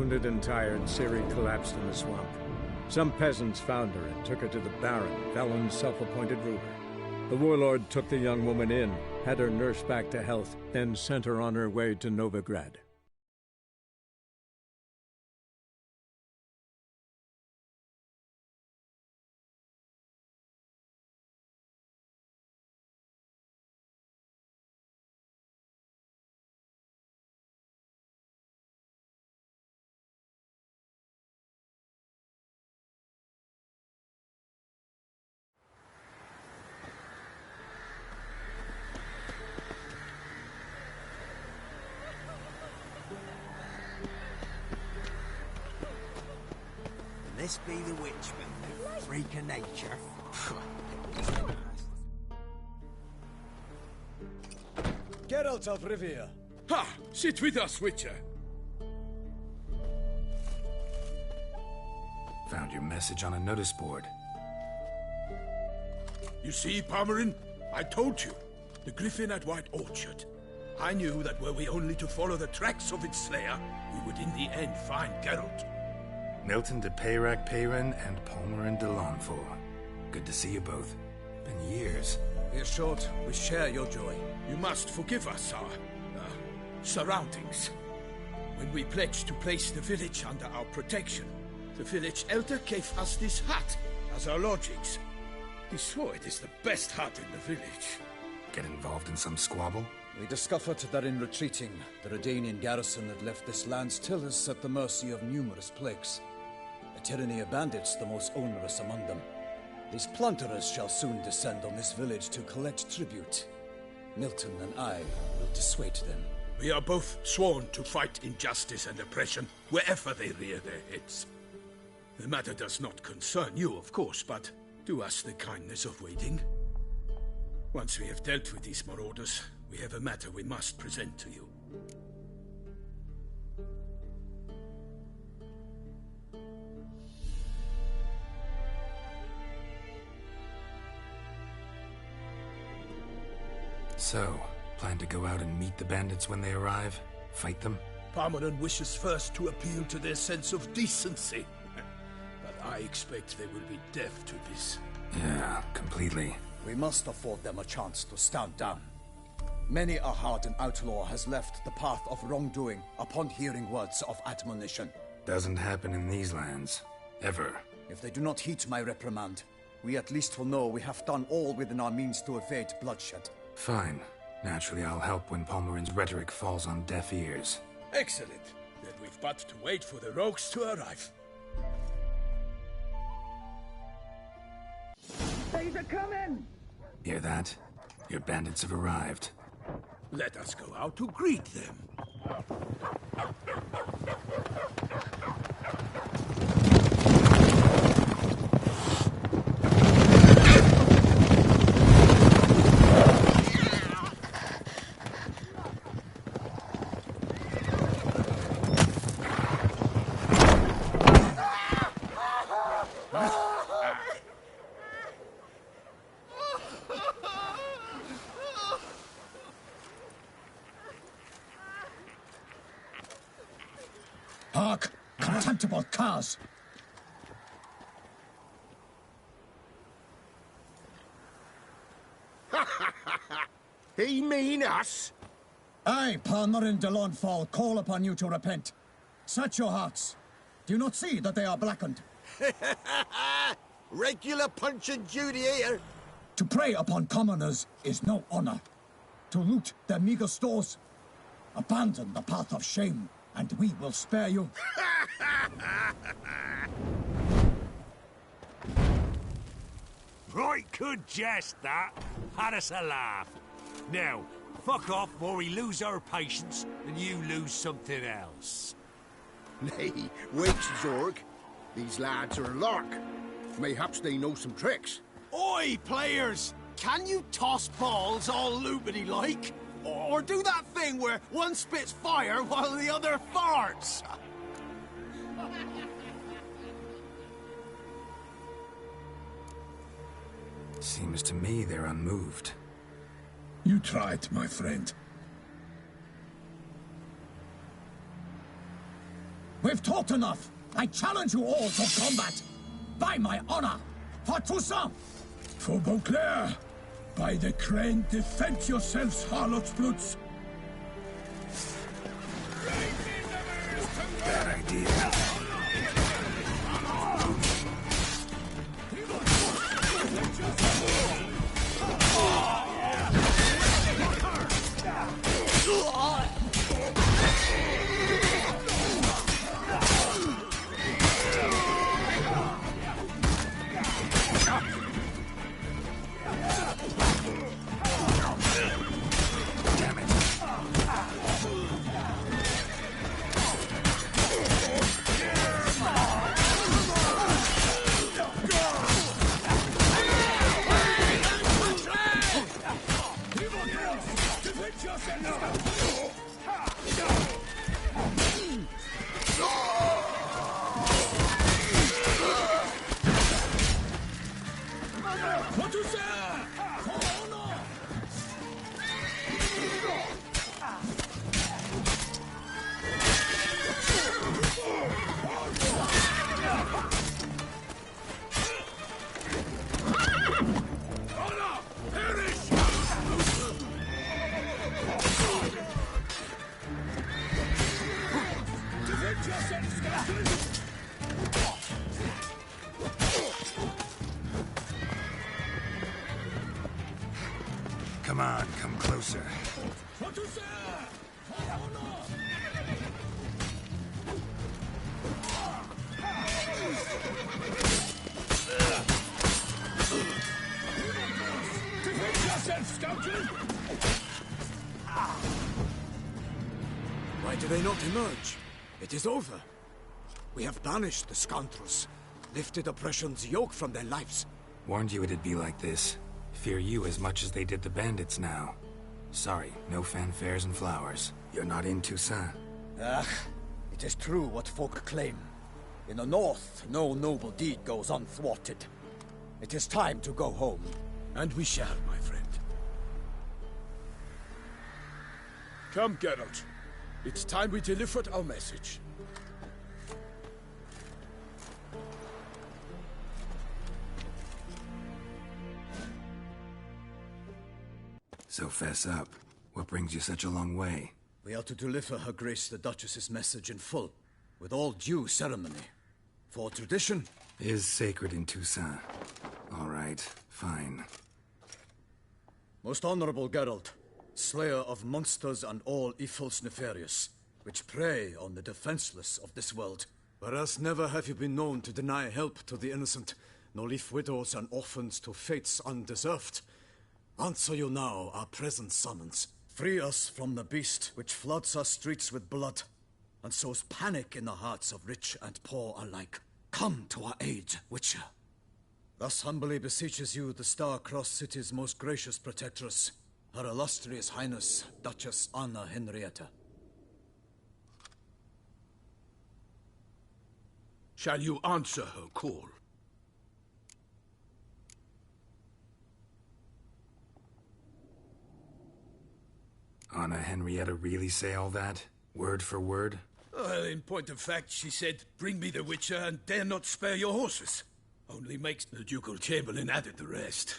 Wounded and tired, Ciri collapsed in the swamp. Some peasants found her and took her to the Baron, Valen's self-appointed ruler. The warlord took the young woman in, had her nursed back to health, then sent her on her way to Novigrad. This be the witchman, freak of nature. Geralt of Rivia. Ha! Sit with us, Witcher. Found your message on a notice board. You see, Palmerin? I told you. The griffin at White Orchard. I knew that were we only to follow the tracks of its slayer, we would in the end find Geralt. Milton de Peyrac Peyran and Palmerin de Launfal. Good to see you both. Been years. Here's short. We share your joy. You must forgive us our surroundings. When we pledged to place the village under our protection, the village elder gave us this hut as our lodgings. He swore it is the best hut in the village. Get involved in some squabble? We discovered that in retreating, the Redanian garrison had left this land's tillers at the mercy of numerous plagues. A tyranny of bandits, the most onerous among them. These plunderers shall soon descend on this village to collect tribute. Milton and I will dissuade them. We are both sworn to fight injustice and oppression wherever they rear their heads. The matter does not concern you, of course, but do us the kindness of waiting. Once we have dealt with these marauders, we have a matter we must present to you. So, plan to go out and meet the bandits when they arrive? Fight them? Palmerin wishes first to appeal to their sense of decency. But I expect they will be deaf to this. Yeah, completely. We must afford them a chance to stand down. Many a hardened outlaw has left the path of wrongdoing upon hearing words of admonition. Doesn't happen in these lands. Ever. If they do not heed my reprimand, we at least will know we have done all within our means to evade bloodshed. Fine. Naturally, I'll help when Palmerin's rhetoric falls on deaf ears. Excellent. Then we've but to wait for the rogues to arrive. They're coming! Hear that? Your bandits have arrived. Let us go out to greet them. Hark! Contemptible curs! He mean us? I, Palmerin de Launfal, call upon you to repent. Search your hearts. Do you not see that they are blackened? Regular Punch and Judy here. To prey upon commoners is no honor. To loot their meager stores, abandon the path of shame, and we will spare you. Right good jest, that. Had us a laugh. Now, fuck off before we lose our patience and you lose something else. Nay, wait, Zorg. These lads are a lark. Mayhaps they know some tricks. Oi, players! Can you toss balls all loopity-like? Or do that thing where one spits fire while the other farts? Seems to me they're unmoved. You tried, my friend. We've talked enough. I challenge you all to combat. By my honor, for Toussaint. For Beauclair. By the crane, defend yourselves, harlots bloods. Bad idea. Come on, come closer. Why do they not emerge? It is over. We have banished the scoundrels, lifted oppression's yoke from their lives. Warned you it'd be like this. Fear you as much as they did the bandits now. Sorry, no fanfares and flowers. You're not in Toussaint. Ah, it is true what folk claim. In the north, no noble deed goes unthwarted. It is time to go home. And we shall, my friend. Come, Geralt. It's time we delivered our message. So fess up. What brings you such a long way? We are to deliver Her Grace the Duchess's message in full, with all due ceremony. For tradition is sacred in Toussaint. All right, fine. Most honorable Geralt, slayer of monsters and all evils nefarious, which prey on the defenseless of this world. Whereas never have you been known to deny help to the innocent, nor leave widows and orphans to fates undeserved. Answer you now our present summons. Free us from the beast which floods our streets with blood, and sows panic in the hearts of rich and poor alike. Come to our aid, Witcher. Thus humbly beseeches you the Star-Crossed City's most gracious protectress, Her Illustrious Highness, Duchess Anna Henrietta. Shall you answer her call? Anna Henrietta really say all that? Word for word? Well, in point of fact, she said, bring me the Witcher and dare not spare your horses. Only makes the Ducal Chamberlain added the rest.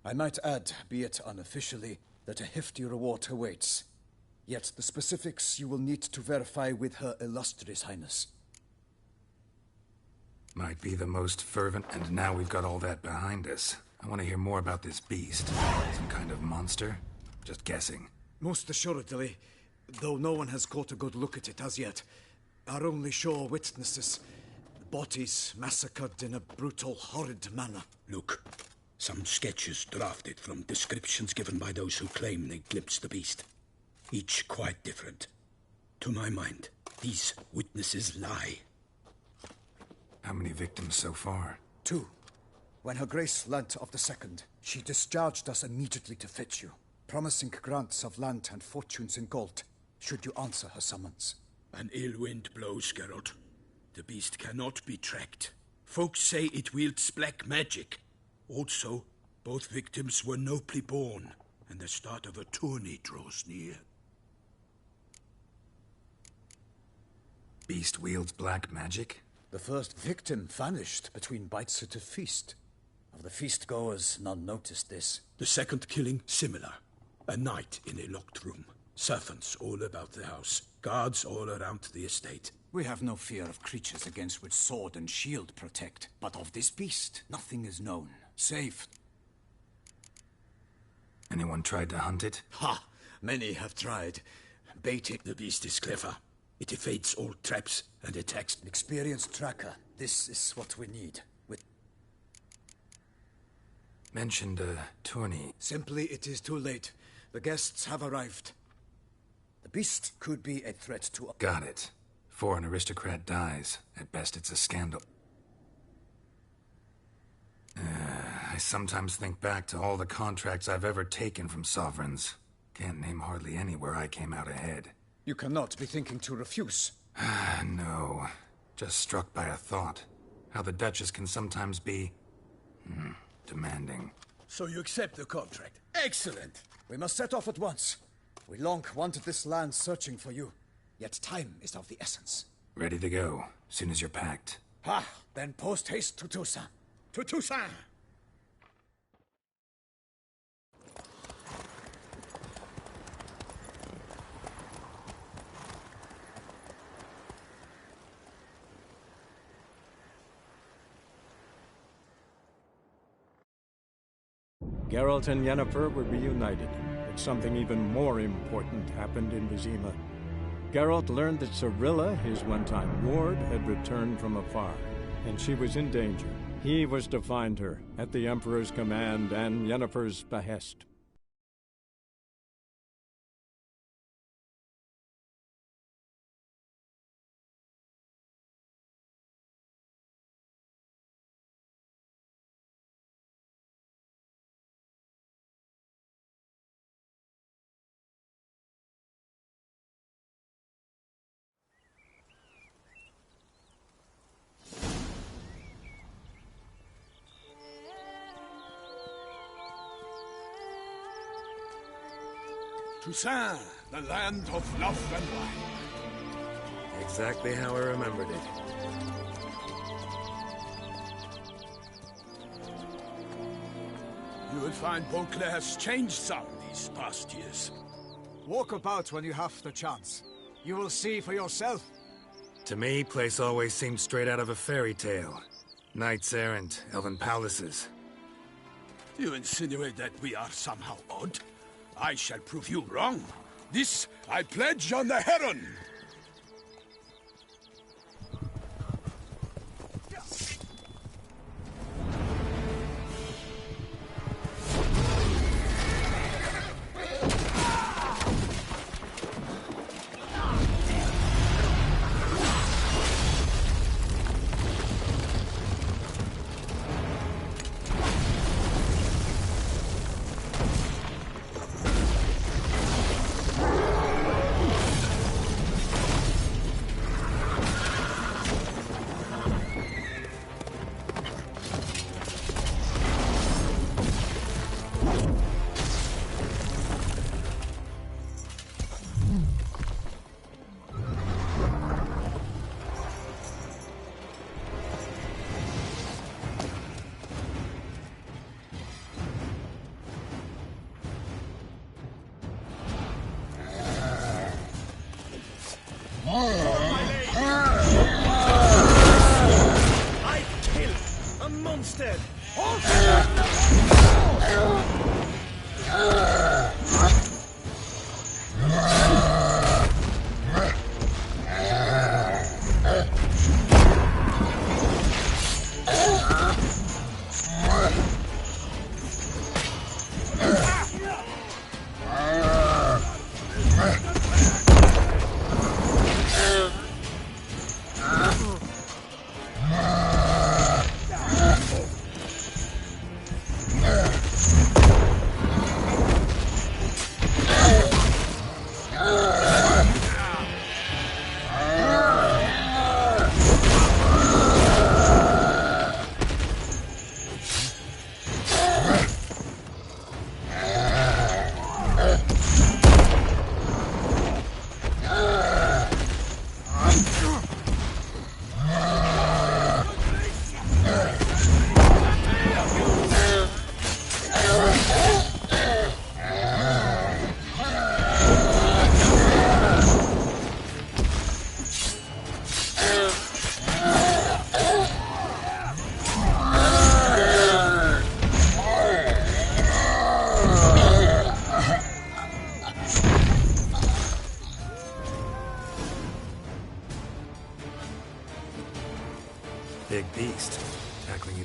I might add, be it unofficially, that a hefty reward awaits. Yet the specifics you will need to verify with Her Illustrious Highness. Might be the most fervent, and now we've got all that behind us. I want to hear more about this beast. Some kind of monster? Just guessing. Most assuredly, though no one has caught a good look at it as yet. Our only sure witnesses. Bodies massacred in a brutal, horrid manner. Look, some sketches drafted from descriptions given by those who claim they glimpsed the beast. Each quite different. To my mind, these witnesses lie. How many victims so far? 2. When Her Grace learnt of the second, she discharged us immediately to fetch you, promising grants of land and fortunes in gold, should you answer her summons. An ill wind blows, Geralt. The beast cannot be tracked. Folks say it wields black magic. Also, both victims were nobly born, and the start of a tourney draws near. beast wields black magic? The first victim vanished between bites at a feast. Of the feast-goers, none noticed this. The second killing, similar. A night in a locked room. Servants all about the house. Guards all around the estate. We have no fear of creatures against which sword and shield protect. But of this beast, nothing is known. Save... Anyone tried to hunt it? Ha! Many have tried. Baiting... The beast is clever. It evades all traps and attacks. An experienced tracker. This is what we need. With... Mentioned a tourney. Simply, it is too late. The guests have arrived. The beast could be a threat to... Got it. Before an aristocrat dies, at best it's a scandal. I sometimes think back to all the contracts I've ever taken from sovereigns. Can't name hardly any where I came out ahead. You cannot be thinking to refuse. No. Just struck by a thought. How the Duchess can sometimes be... demanding. So you accept the contract. Excellent! We must set off at once. We long wanted this land searching for you. Yet time is of the essence. Ready to go, soon as you're packed. Ha! Then post-haste to Toussaint. To Toussaint! Geralt and Yennefer were reunited, but something even more important happened in Vizima. Geralt learned that Cirilla, his one-time ward, had returned from afar, and she was in danger. He was to find her, at the Emperor's command and Yennefer's behest. Toussaint, the land of love and wine. Exactly how I remembered it. You will find Beauclair has changed some these past years. Walk about when you have the chance. You will see for yourself. To me, place always seemed straight out of a fairy tale. Knights errant, elven palaces. You insinuate that we are somehow odd? I shall prove you wrong. This I pledge on the Heron!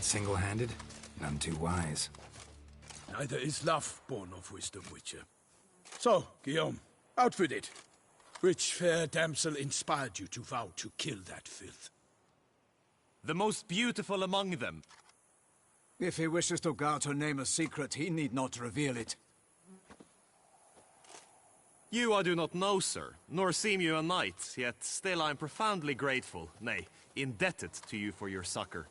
it single-handed? None too wise. Neither is love born of wisdom, Witcher. So, Guillaume, out with it. Which fair damsel inspired you to vow to kill that filth? The most beautiful among them. If he wishes to guard her name a secret, he need not reveal it. You I do not know, sir, nor seem you a knight, yet still I am profoundly grateful, nay, indebted to you for your succor.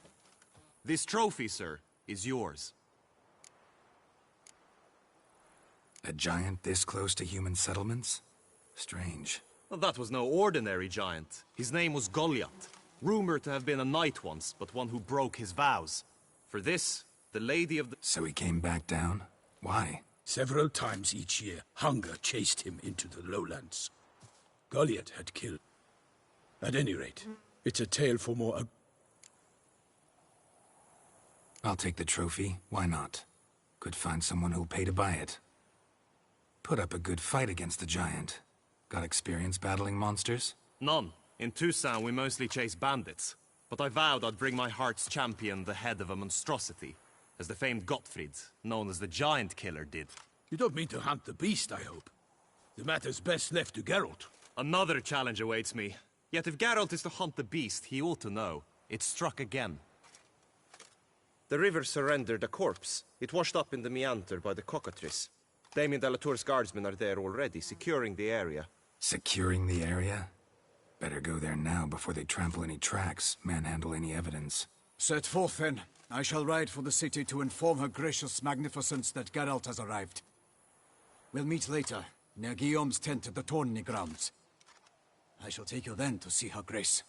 This trophy, sir, is yours. A giant this close to human settlements? Strange. Well, that was no ordinary giant. His name was Goliath, rumored to have been a knight once, but one who broke his vows. For this, the Lady of the... So he came back down? Why? Several times each year, hunger chased him into the lowlands. Goliath had killed. At any rate, it's a tale for more... I'll take the trophy. Why not? Could find someone who'll pay to buy it. Put up a good fight against the giant. Got experience battling monsters? None. In Toussaint, we mostly chase bandits. But I vowed I'd bring my heart's champion the head of a monstrosity, as the famed Gottfried, known as the Giant Killer, did. You don't mean to hunt the beast, I hope. The matter's best left to Geralt. Another challenge awaits me. Yet if Geralt is to hunt the beast, he ought to know. It struck again. The river surrendered a corpse. It washed up in the meander by the cockatrice. Damien de la Tour's guardsmen are there already, securing the area. Securing the area? Better go there now before they trample any tracks, manhandle any evidence. Set forth, then. I shall ride for the city to inform her gracious magnificence that Geralt has arrived. We'll meet later, near Guillaume's tent at the tourney grounds. I shall take you then to see her grace.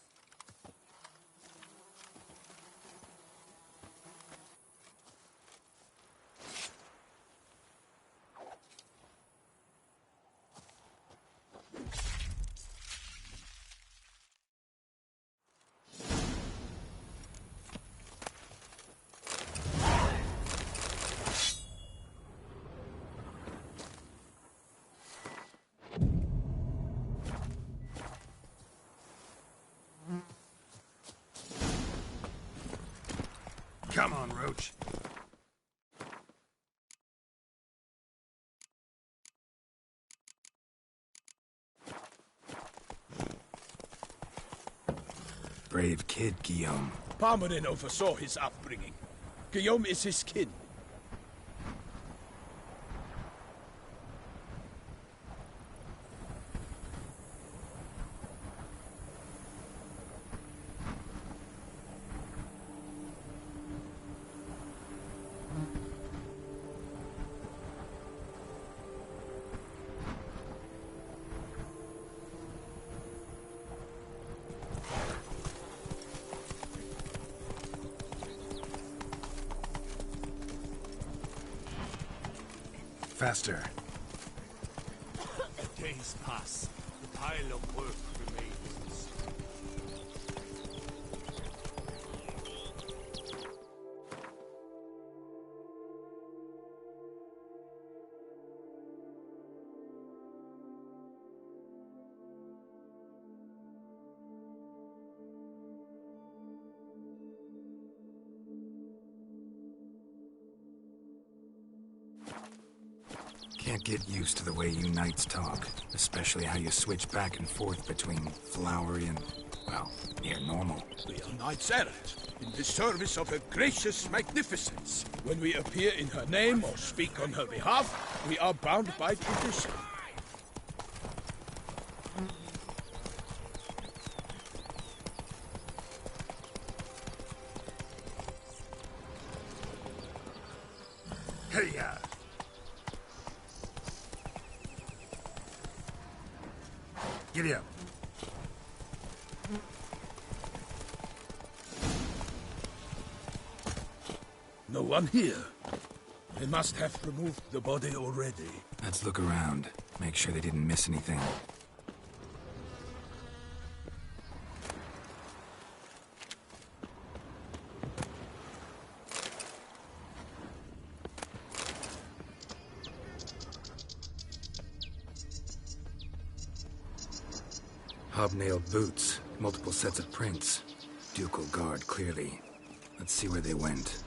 Come on, Roach. Brave kid, Guillaume. Parmanin oversaw his upbringing. Guillaume is his kin. Faster. The days pass. The pile of work remains. Can't get used to the way you knights talk, especially how you switch back and forth between flowery and, well, near normal. We are knights errant, in the service of her gracious magnificence. When we appear in her name or speak on her behalf, we are bound by tradition. Hey-ya! Giddy up. No one here. They must have removed the body already. Let's look around. Make sure they didn't miss anything. Hobnailed boots, multiple sets of prints. Ducal guard, clearly. Let's see where they went.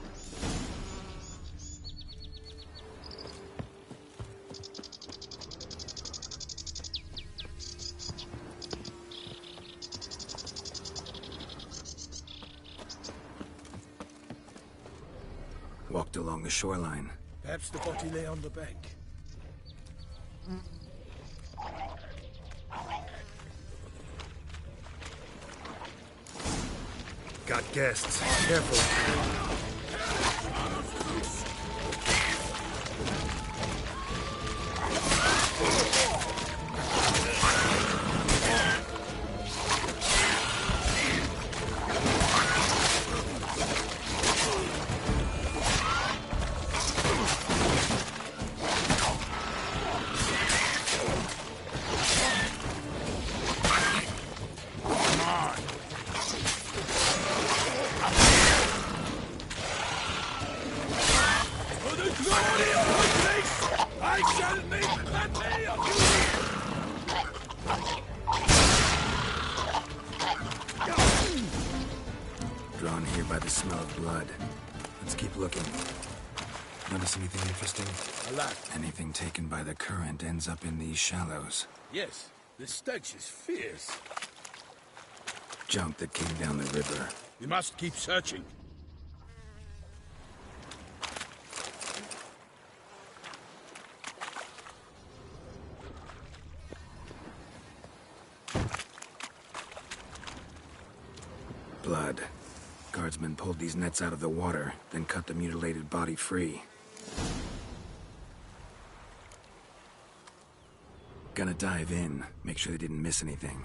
Walked along the shoreline. Perhaps the body lay on the bank. Got guests. Careful. Drawn here by the smell of blood. Let's keep looking. Notice anything interesting? A lot. Anything taken by the current ends up in these shallows. Yes, the stench is fierce. Junk that came down the river. We must keep searching. Blood. Guardsmen pulled these nets out of the water, then cut the mutilated body free. Gonna dive in, make sure they didn't miss anything.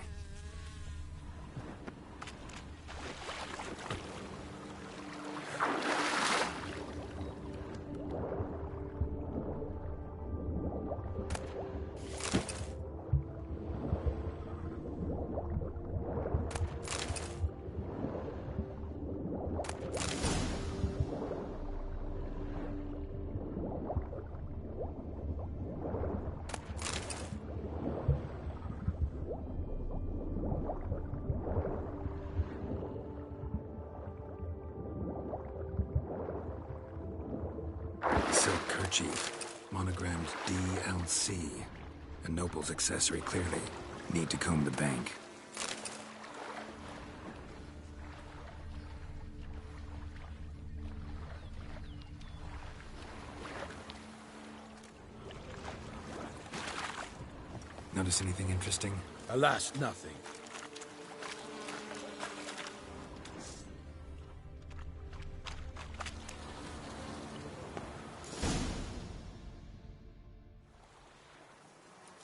Silk kerchief, monogrammed DLC. A noble's accessory, clearly. Need to comb the bank. Notice anything interesting? Alas, nothing.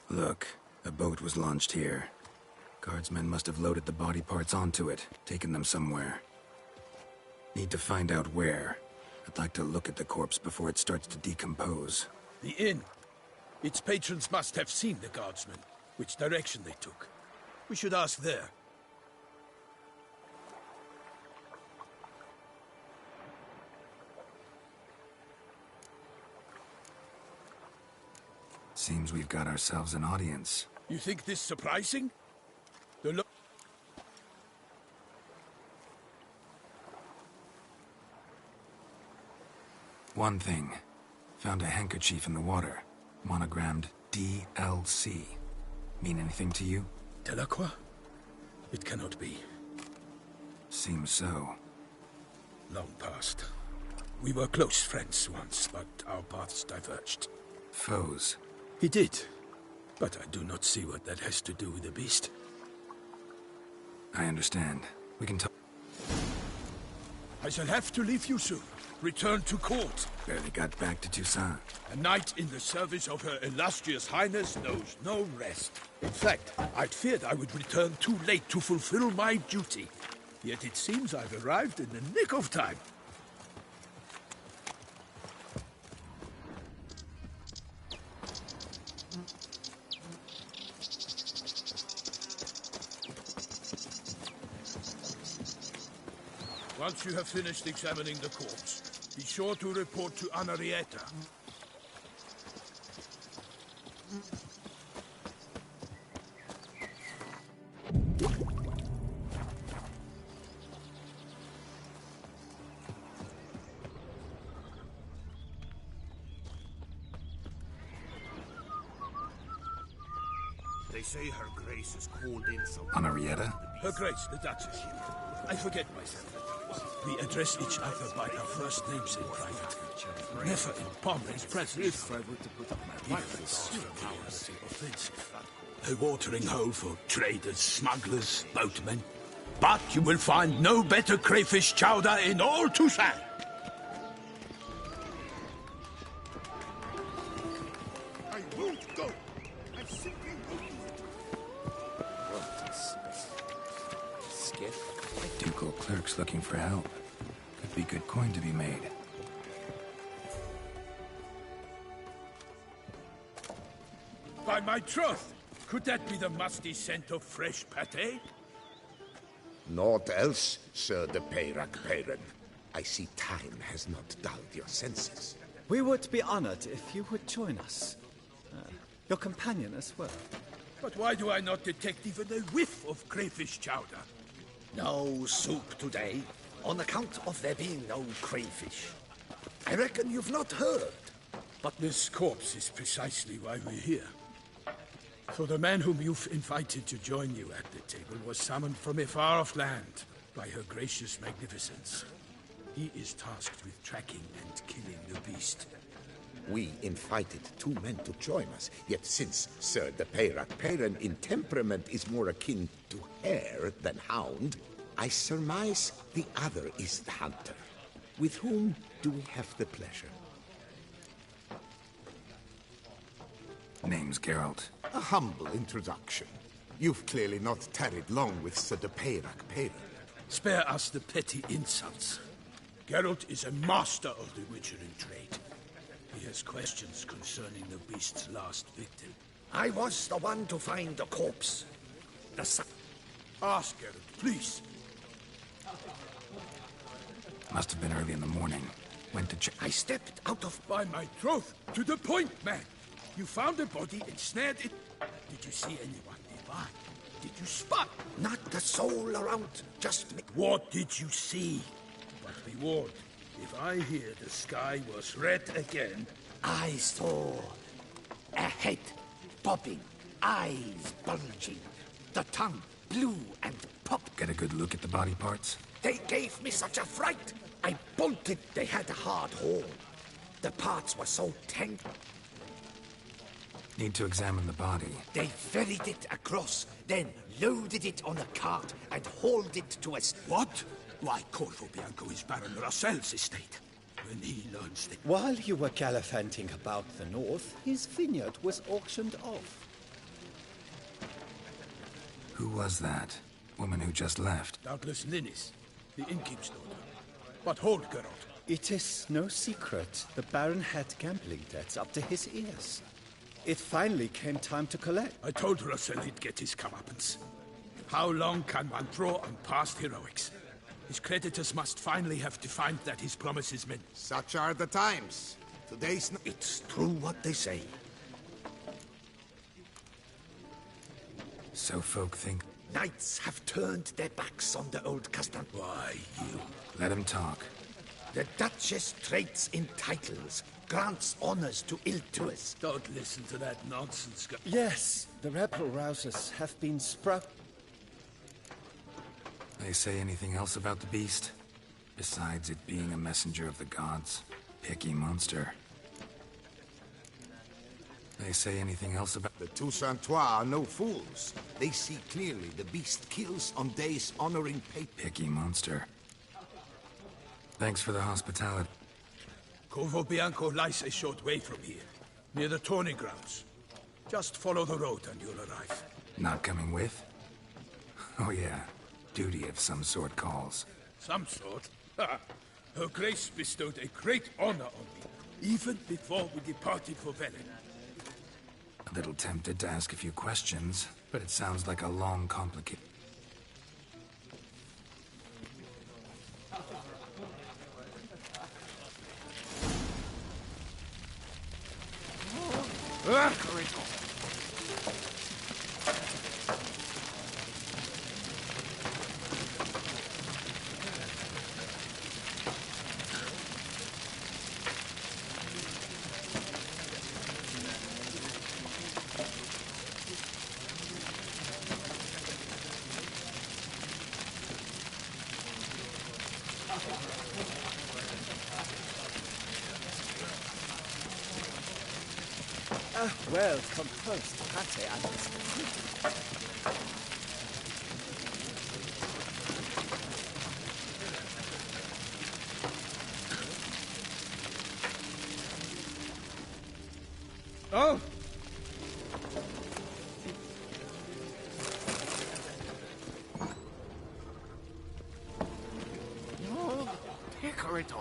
Look, a boat was launched here. Guardsmen must have loaded the body parts onto it, taken them somewhere. Need to find out where. I'd like to look at the corpse before it starts to decompose. The inn. Its patrons must have seen the guardsmen, which direction they took. We should ask there. Seems we've got ourselves an audience. You think this surprising? The One thing. Found a handkerchief in the water. Monogrammed DLC. Mean anything to you? Delacroix? It cannot be. Seems so. Long past. We were close friends once, but our paths diverged. Foes? He did. But I do not see what that has to do with the beast. I understand. We can talk. I shall have to leave you soon. Return to court. Barely got back to Toussaint. A knight in the service of Her Illustrious Highness knows no rest. In fact, I'd feared I would return too late to fulfill my duty. Yet it seems I've arrived in the nick of time. Once you have finished examining the corpse, be sure to report to Anarietta. They say her grace is called in some... Henrietta? Her Grace, the Duchess here. I forget myself at times. We address each other by our first names in private. Never in Pommers' presence. If I were to put up my rifles, Powers offensive. A watering hole for traders, smugglers, boatmen. But you will find no better crayfish chowder in all Toussaint. I won't go. I simply won't do it. What a skiff. Ducal clerks looking for help. Could be good coin to be made. By my troth, could that be the musty scent of fresh pâté? Naught else, Sir de Peyrac-Peyran. I see time has not dulled your senses. We would be honored if you would join us. Your companion as well. But why do I not detect even a whiff of crayfish chowder? No soup today, on account of there being no crayfish. I reckon you've not heard. But this corpse is precisely why we're here. So the man whom you've invited to join you at the table was summoned from a far-off land by her gracious magnificence. He is tasked with tracking and killing the beast. We invited 2 men to join us, yet since Sir de Peyrac-Peyran in temperament is more akin to hare than hound, I surmise the other is the hunter. With whom do we have the pleasure? Name's Geralt. A humble introduction. You've clearly not tarried long with Sir de Peyrac-Peyran. Spare us the petty insults. Geralt is a master of the witchery trade. He has questions concerning the beast's last victim. I was the one to find the corpse. Ask Geralt, please. Must have been early in the morning. Went to check. I stepped out of... By my troth, to the point, man. You found a body and snared it. Did you see anyone nearby? Did you spot? Not a soul around, just me. What did you see? But be warned, if I hear the sky was red again... I saw a head bobbing, eyes bulging, the tongue blue and popped. Get a good look at the body parts? They gave me such a fright. I bolted. They had a hard hole. The parts were so tangled. Need to examine the body. They ferried it across, then loaded it on a cart and hauled it to us. What? Why, Corvo Bianco is Baron Russell's estate. When he learns that... While you were gallivanting about the north, his vineyard was auctioned off. Who was that? Woman who just left? Doubtless Linnis, the innkeep's daughter. But hold, Geralt. It is no secret the Baron had gambling debts up to his ears. It finally came time to collect. I told Russell he'd get his comeuppance. How long can one draw on past heroics? His creditors must finally have defined that his promises meant. Such are the times. Today's... It's true what they say. So folk think... Knights have turned their backs on the old custom. Why, you... Let him talk. The Duchess trades in titles, grants honors to ill-doers. Don't listen to that nonsense, Yes, the rebel-rousers have been struck. They say anything else about the beast? Besides it being a messenger of the gods. Picky monster. They say anything else about... The Toussaintois are no fools. They see clearly the beast kills on days honoring Picky monster. Thanks for the hospitality. Corvo Bianco lies a short way from here, near the tourney grounds. Just follow the road and you'll arrive. Not coming with? Oh yeah, duty of some sort calls. Some sort? Her Grace bestowed a great honor on me, even before we departed for Velen. A little tempted to ask a few questions, but it sounds like a long, complicated... world come first, Pate and his Oh! No, Pecorito.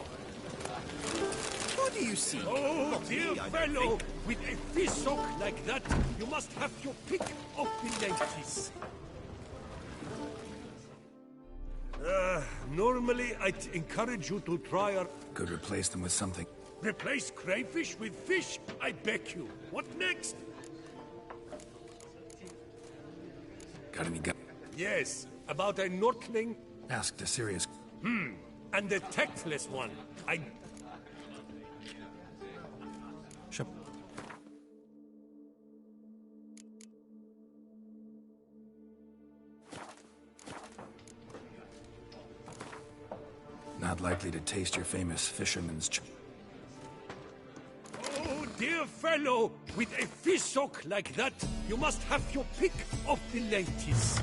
Who do you see? Oh, Not dear me, I don't fellow, think. with a fishhook like that, you must have your pick of the ladies. Normally I'd encourage you to try our... Could replace them with something. Replace crayfish with fish? I beg you. What next? Got any Yes, about a Nordling. Asked a serious... And the tactless one. Not likely to taste your famous fisherman's Oh, dear fellow, with a fishhook like that, you must have your pick of the ladies.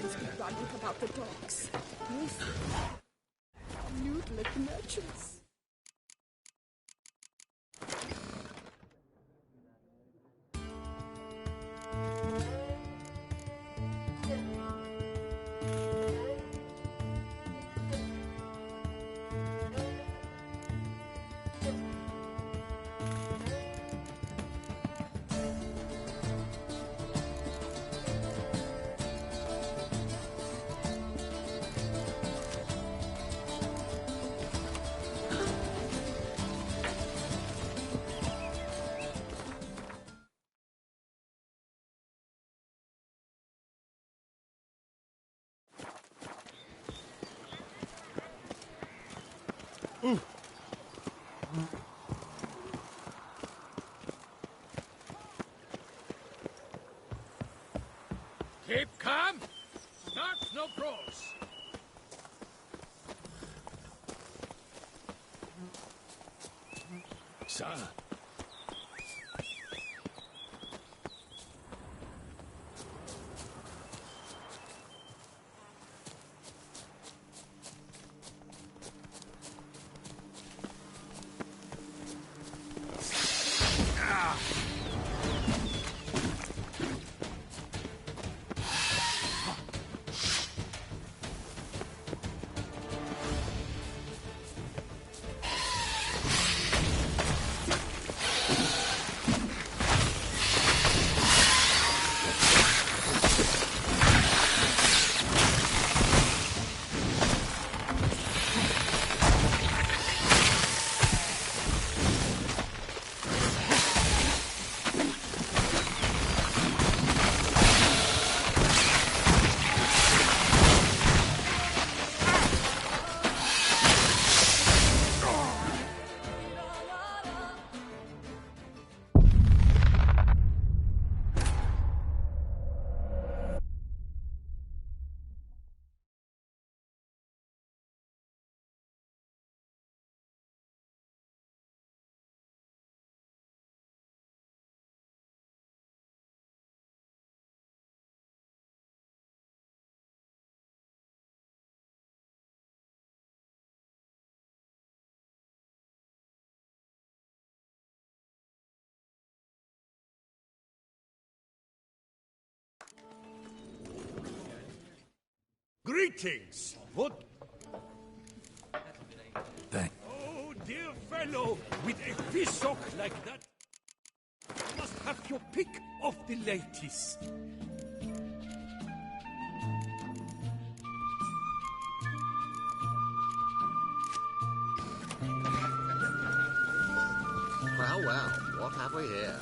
Boys be running about the docks. Nude-lip merchants. Keep calm. Start no brawls. Sir. Greetings! What? Thank. Oh, dear fellow, with a fishhook like that, you must have your pick of the ladies. Well, well, what have we here?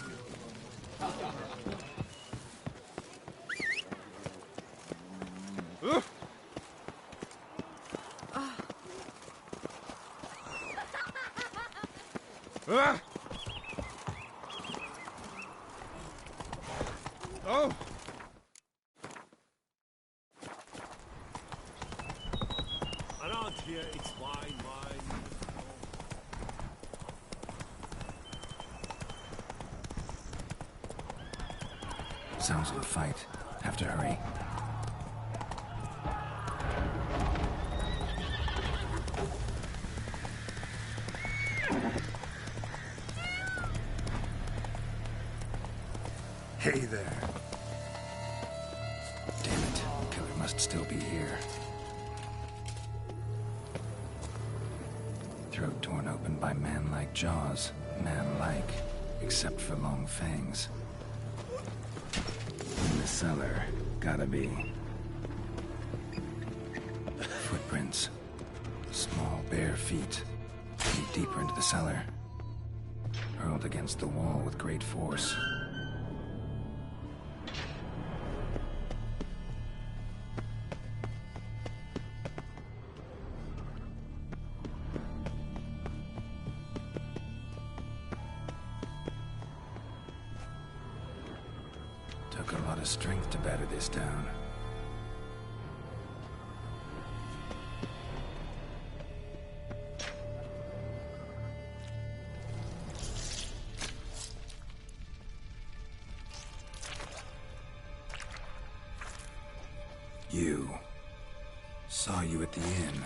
Oh! Around here, it's wine. Sounds of a fight. Have to hurry. Hey there. Damn it. The killer must still be here. Throat torn open by man-like jaws. Man-like, except for long fangs. In the cellar. Gotta be. Footprints. Small, bare feet. Feet deeper into the cellar. Hurled against the wall with great force. Took a lot of strength to batter this down. You. Saw you at the inn.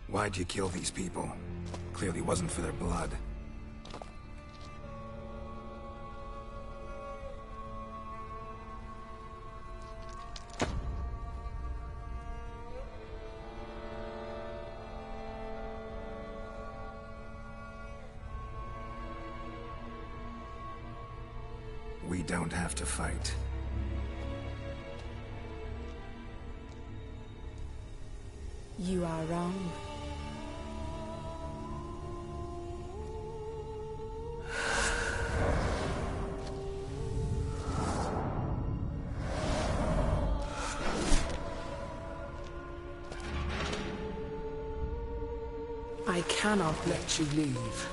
Why'd you kill these people? Clearly wasn't for their blood. We don't have to fight. You are wrong. I cannot let you leave.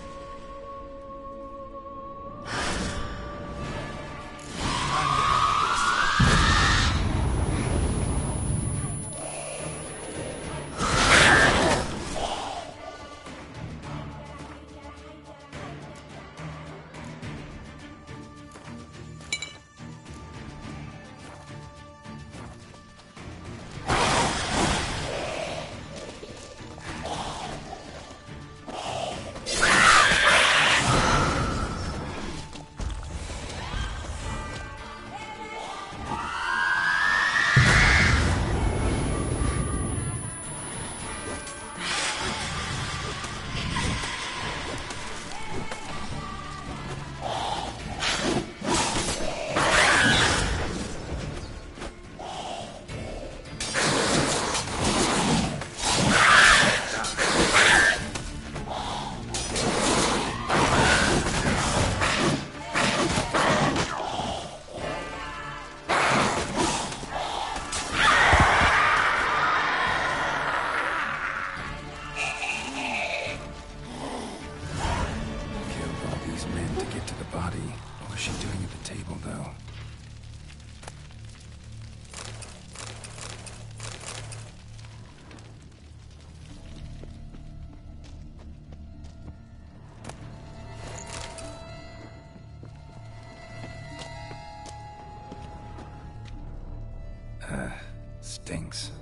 Stinks.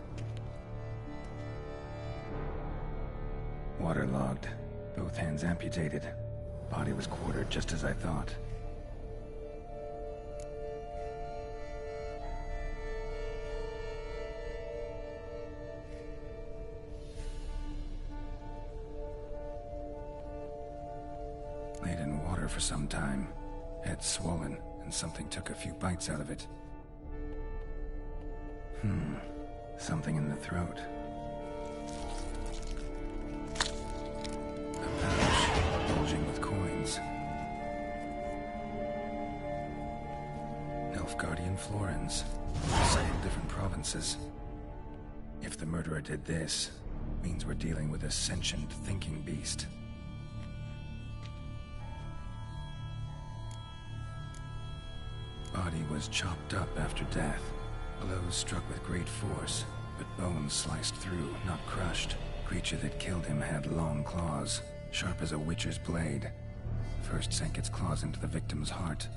Waterlogged. Both hands amputated. Body was quartered just as I thought. Laid in water for some time. Head swollen, and something took a few bites out of it. Something in the throat. A pouch bulging with coins. Nilfgaardian florins. Several different provinces. If the murderer did this, means we're dealing with a sentient thinking beast. Body was chopped up after death. Blows struck with great force, but bones sliced through, not crushed. Creature that killed him had long claws, sharp as a witcher's blade. First sank its claws into the victim's heart.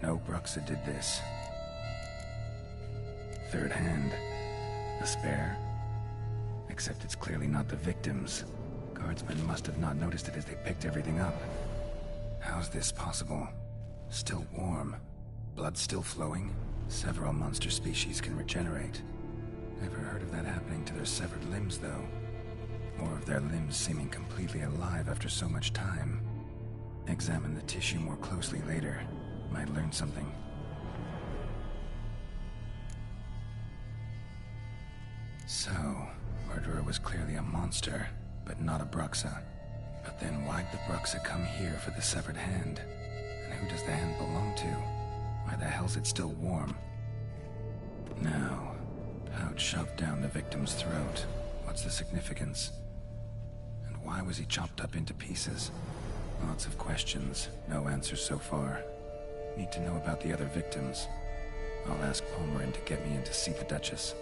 No Bruxa did this. Third hand. A spare? Except it's clearly not the victim's. Guardsmen must have not noticed it as they picked everything up. How's this possible? Still warm. Blood still flowing? Several monster species can regenerate. Never heard of that happening to their severed limbs, though. Or of their limbs seeming completely alive after so much time. Examine the tissue more closely later. Might learn something. So, murderer was clearly a monster, but not a Bruxa. But then why'd the Bruxa come here for the severed hand? And who does the hand belong to? Why the hell's it still warm? Now, pouch shoved down the victim's throat. What's the significance? And why was he chopped up into pieces? Lots of questions, no answers so far. Need to know about the other victims. I'll ask Palmerin to get me in to see the Duchess.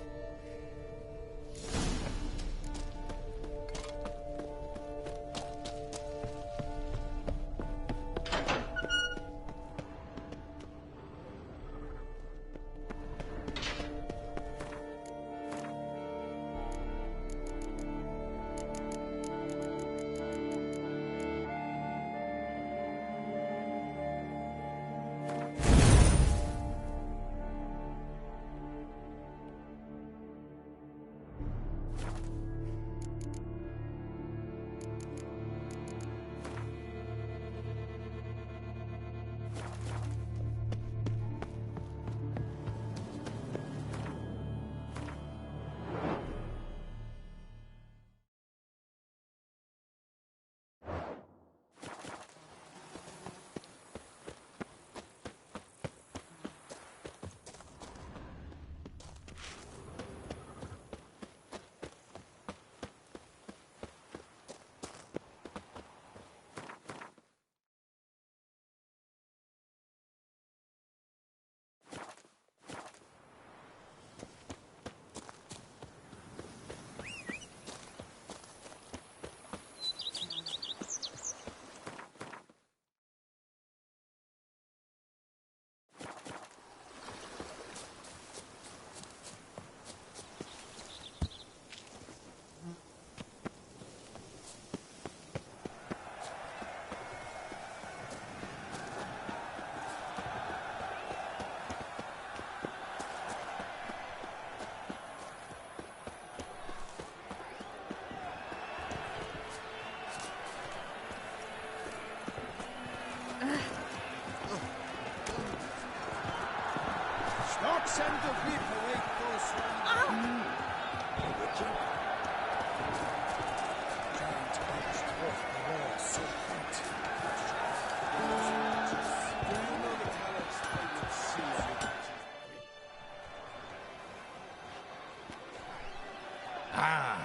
send the whip away those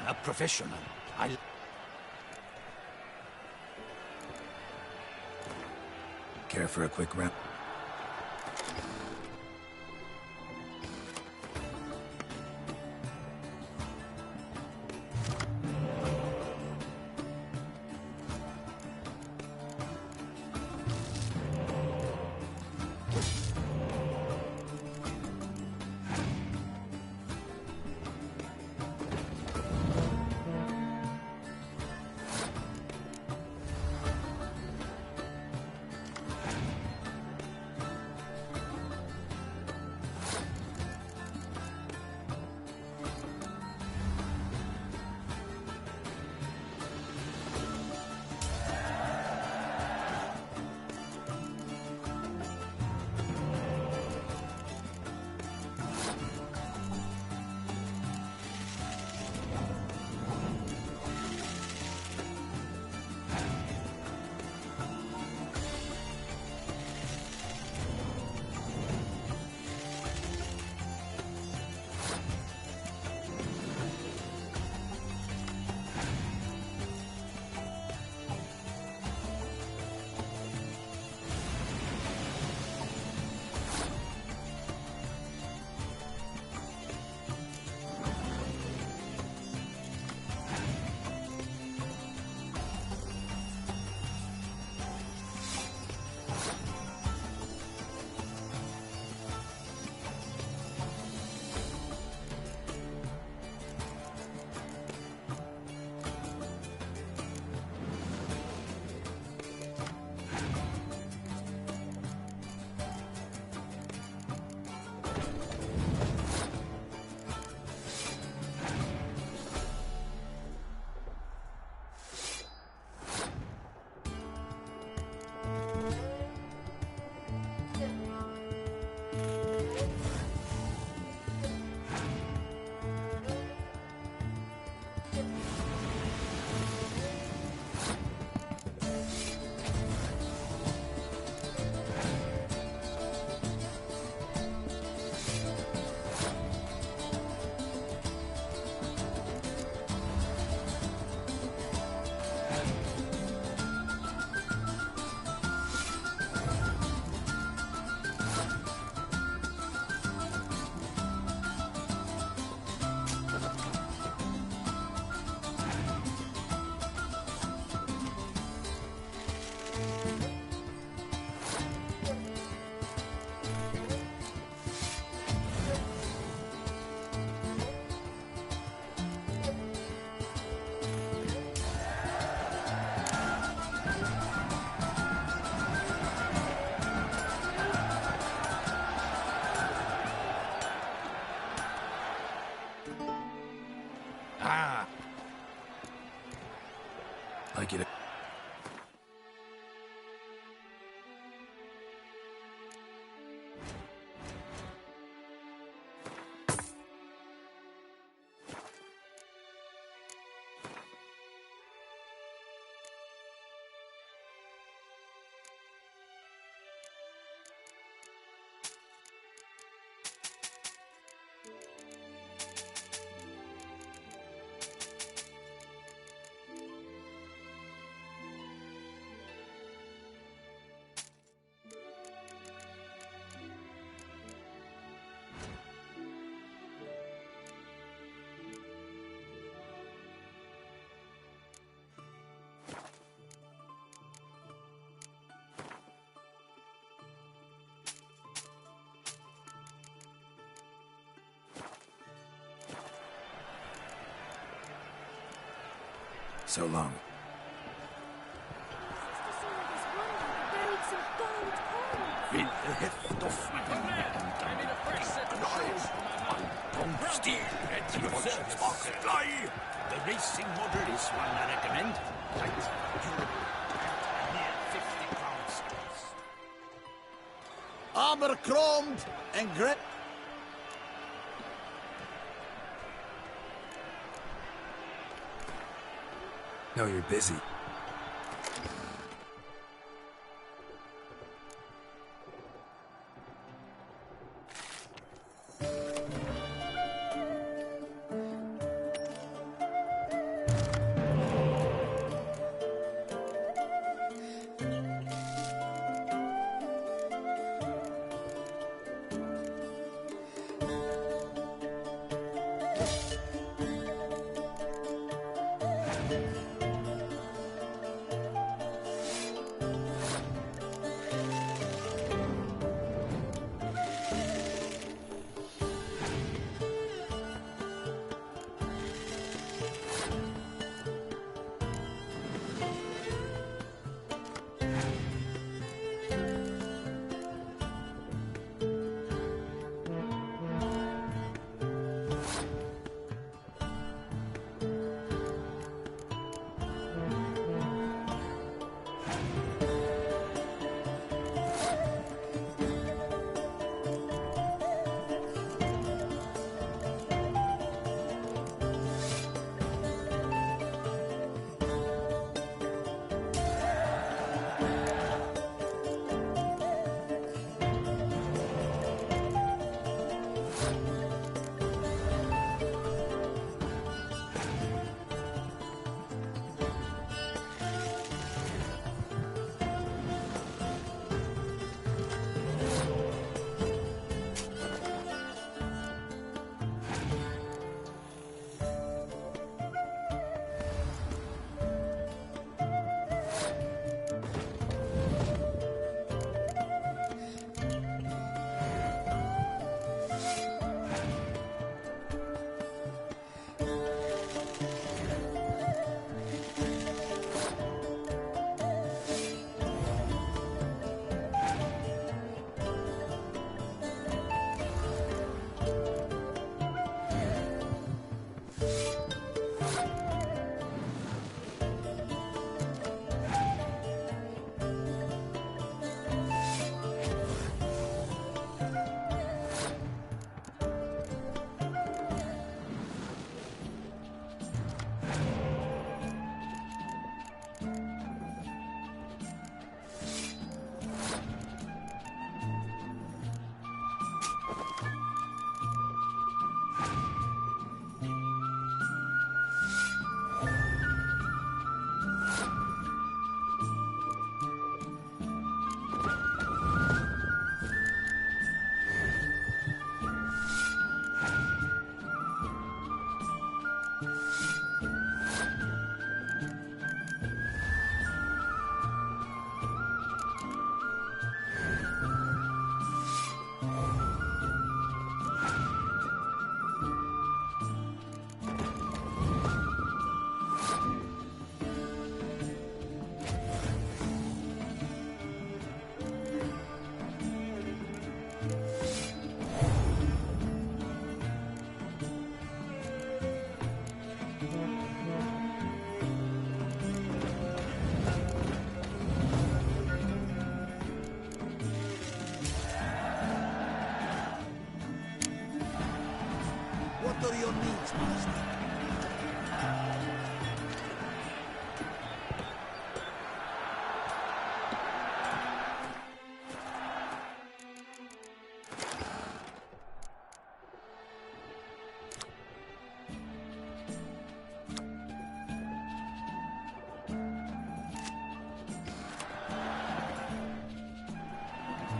A professional. Care for a quick wrap? Like it. So long. With the heft of don't steal at your spark fly. The racing model is one I recommend. Near 50 crowns. Armor chromed and great. know you're busy. What are your needs, master?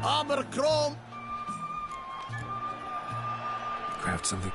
Armor chrome! Craft something.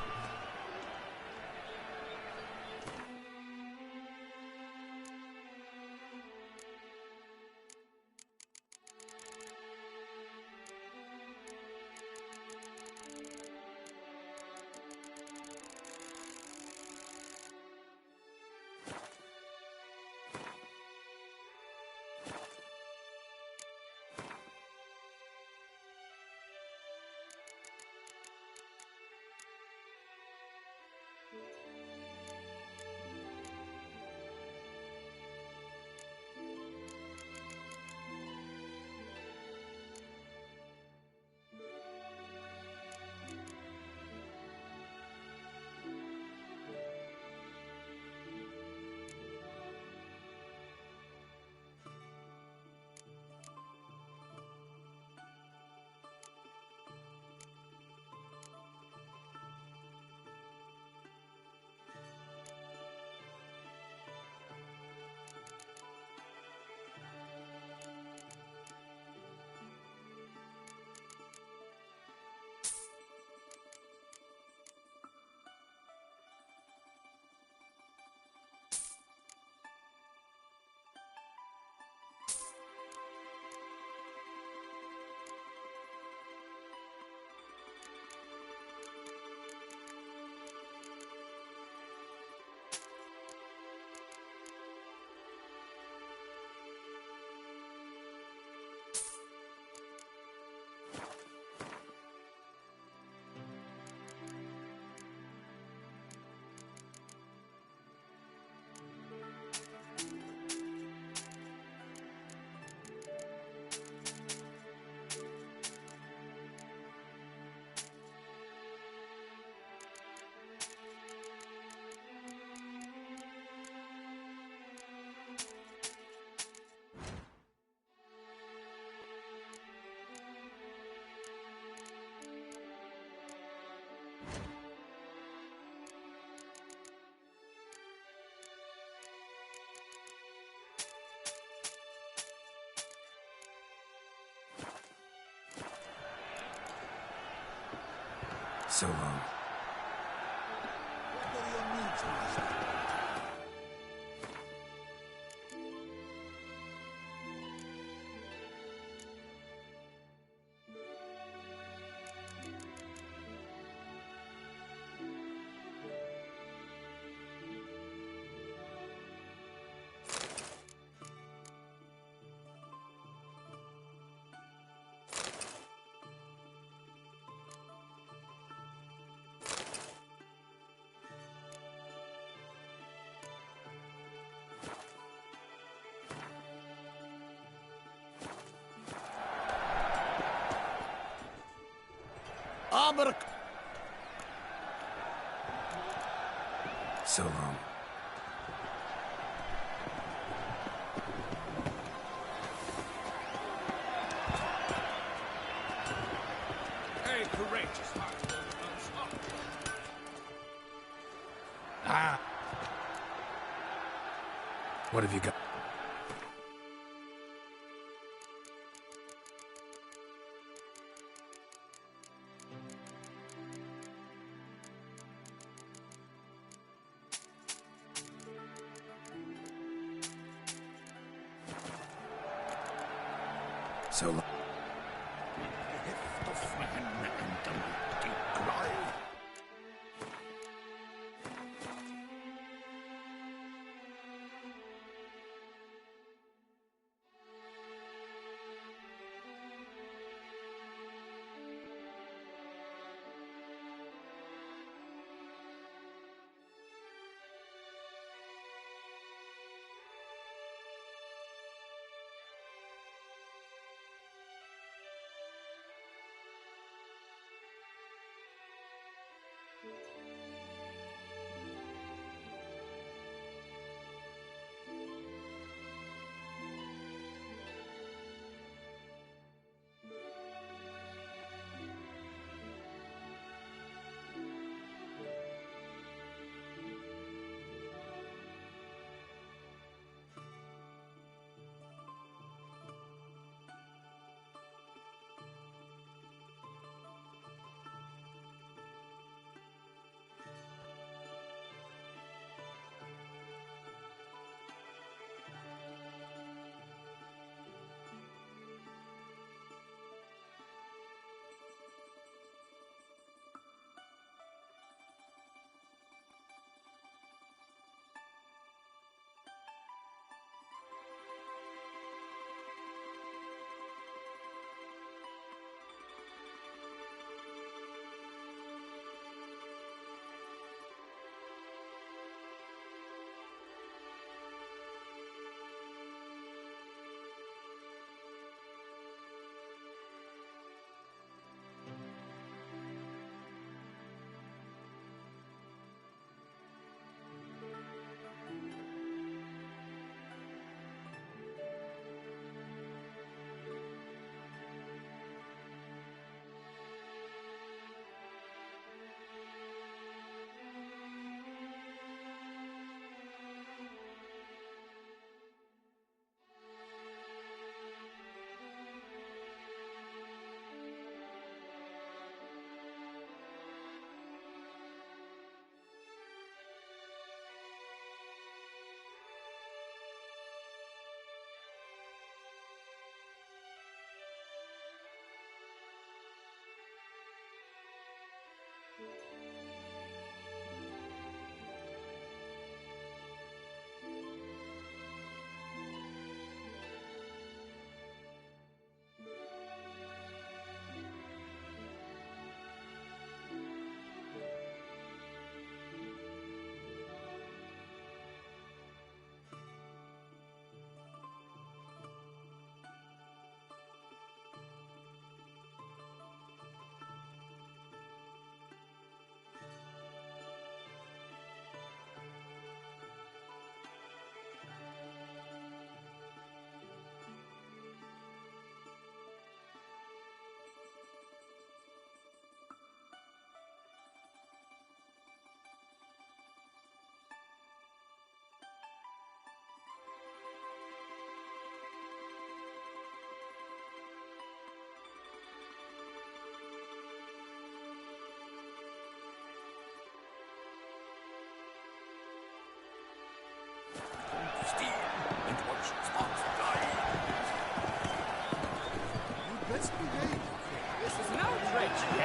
So long. What are your needs, master? So long. Hey, courageous heart. Ah! What have you got? So long.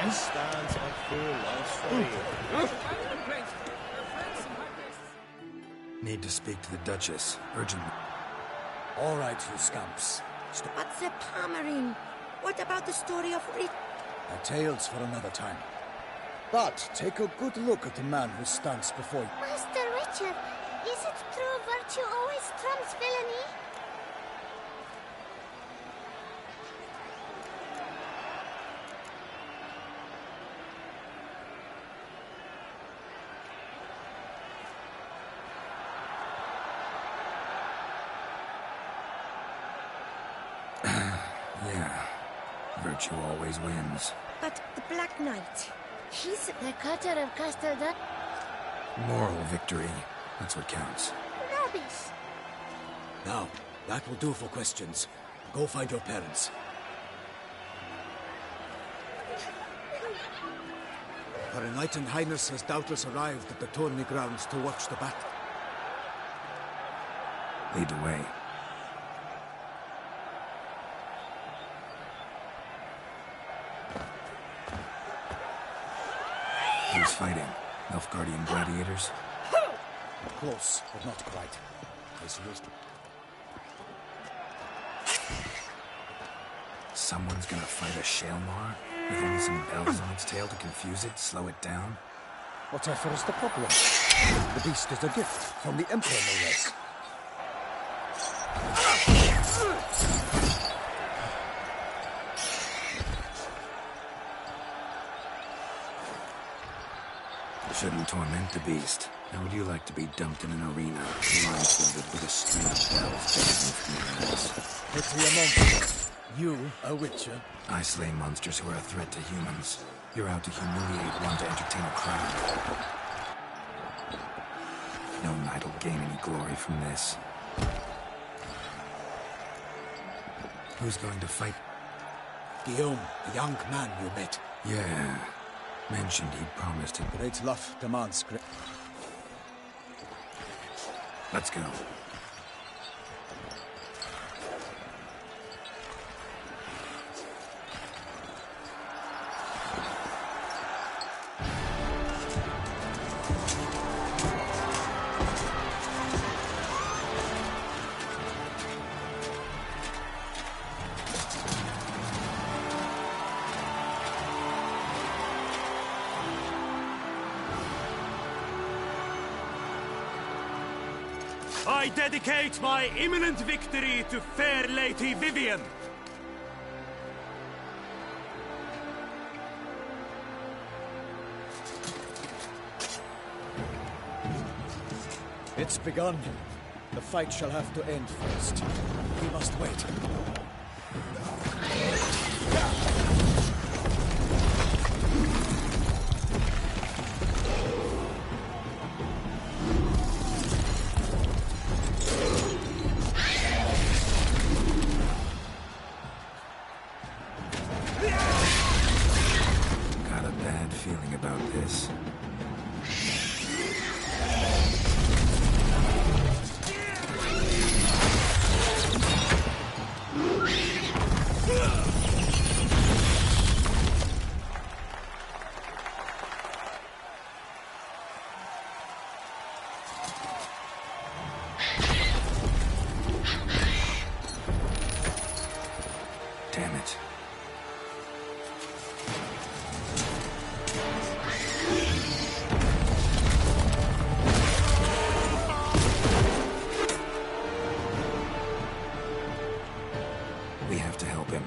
Yes? Stands at full loss for Need to speak to the Duchess, urgently. All right, you scamps. But the Palmerine, what about the story of Rich? A tale's for another time. But take a good look at the man who stands before you. Master Richard, is it true virtue always trumps villainy? Yeah. Virtue always wins. But the Black Knight, he's... The cutter of Casteldan? Moral victory. That's what counts. Rubbish. Now, that will do for questions. Go find your parents. Her Enlightened Highness has doubtless arrived at the tourney grounds to watch the battle. Lead the way. Who's fighting? Nilfgaardian gladiators? Close, but not quite. As used. Someone's gonna fight a Shaelmar? With only some bells on its tail to confuse it, slow it down? Whatever is the problem? The beast is a gift from the Emperor, no less. Shouldn't torment the beast. How would you like to be dumped in an arena, blindfolded with a string of bells dangling from your ass? Pity among you. You, a witcher? I slay monsters who are a threat to humans. You're out to humiliate one to entertain a crowd. No knight will gain any glory from this. Who's going to fight? Guillaume, the young man you met. Yeah. Mentioned he'd promised it. Great love demands great... Let's go. I dedicate my imminent victory to fair Lady Vivian. It's begun. The fight shall have to end first. We must wait. Got a bad feeling about this. Damn it. We have to help him.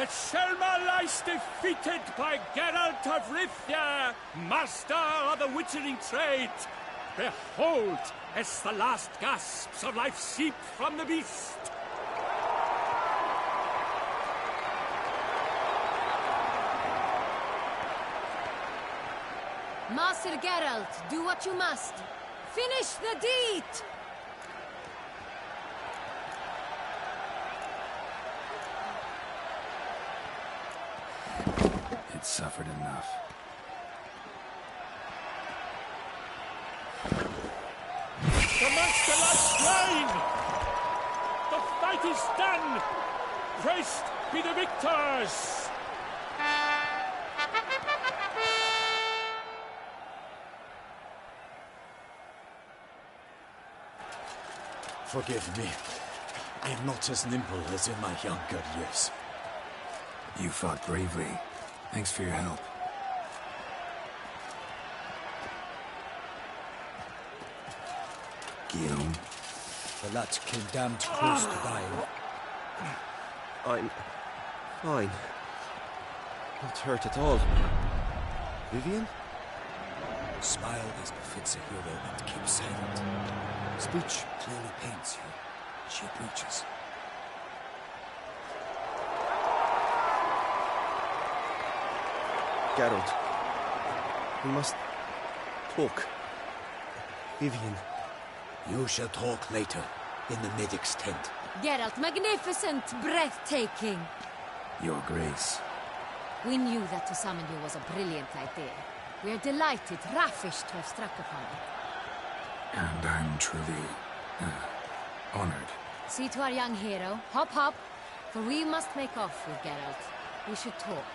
that Selma lies defeated by Geralt of Rivia, master of the witchering trade. Behold, as the last gasps of life seep from the beast. Master Geralt, do what you must. Finish the deed! It suffered enough. The monster lies slain! The fight is done! Praised be the victors! Forgive me. I am not as nimble as in my younger years. You fought bravely. Thanks for your help. Guillaume. The lad came damned close to dying. I'm fine. Not hurt at all. Vivian? Smile as befits a hero and keep silent. Speech clearly pains you. She preaches. Geralt. We must talk. Vivian. You shall talk later, in the medic's tent. Geralt, magnificent, breathtaking. Your Grace. We knew that to summon you was a brilliant idea. We are delighted, ravished to have struck upon it. And I'm truly, honored. See to our young hero. Hop, hop. For we must make off with Geralt. We should talk.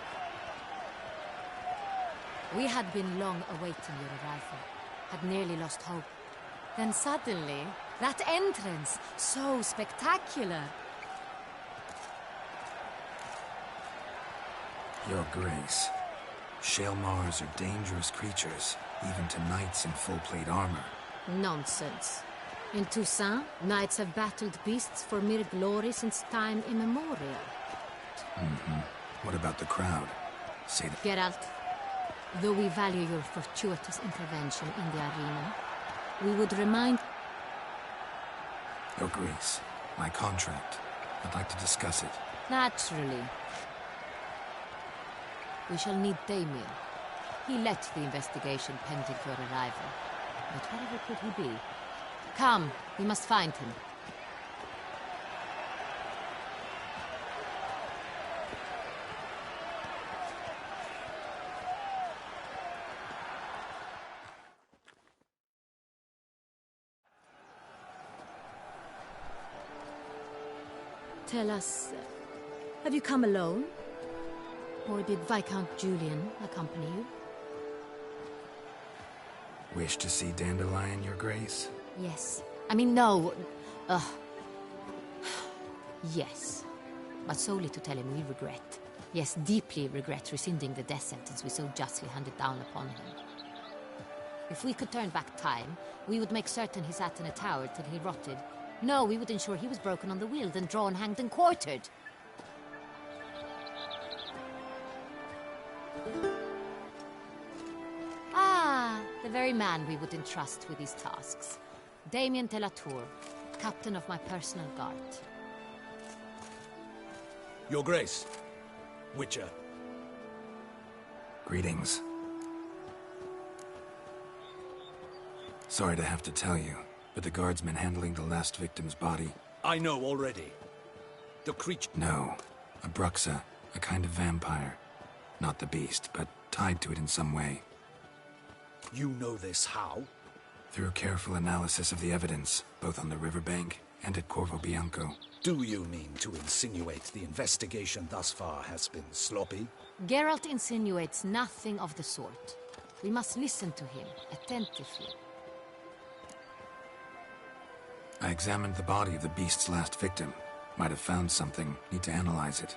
We had been long awaiting your arrival. Had nearly lost hope. Then suddenly, that entrance, so spectacular. Your Grace. Shaelmars are dangerous creatures, even to knights in full-plate armor. Nonsense. In Toussaint, knights have battled beasts for mere glory since time immemorial. What about the crowd? Say that. Geralt, though we value your fortuitous intervention in the arena, we would remind... Your Grace, my contract. I'd like to discuss it. Naturally. We shall need Damien. He led the investigation pending your arrival. But wherever could he be? Come, we must find him. Tell us, have you come alone? Or did Viscount Julian accompany you? Wish to see Dandelion, Your Grace? Yes. I mean, no. Yes. But solely to tell him we regret. Yes, deeply regret rescinding the death sentence we so justly handed down upon him. If we could turn back time, we would make certain he sat in a tower till he rotted. No, we would ensure he was broken on the wheel, then drawn, hanged, and quartered. Ah, the very man we would entrust with these tasks. Damien de la Tour, captain of my personal guard. Your Grace. Witcher. Greetings. Sorry to have to tell you, but the guardsman handling the last victim's body... I know already. The creature... No. A Bruxa, a kind of vampire. Not the beast, but tied to it in some way. You know this how? Through careful analysis of the evidence, both on the riverbank and at Corvo Bianco. Do you mean to insinuate the investigation thus far has been sloppy? Geralt insinuates nothing of the sort. We must listen to him attentively. I examined the body of the beast's last victim. Might have found something. Need to analyze it.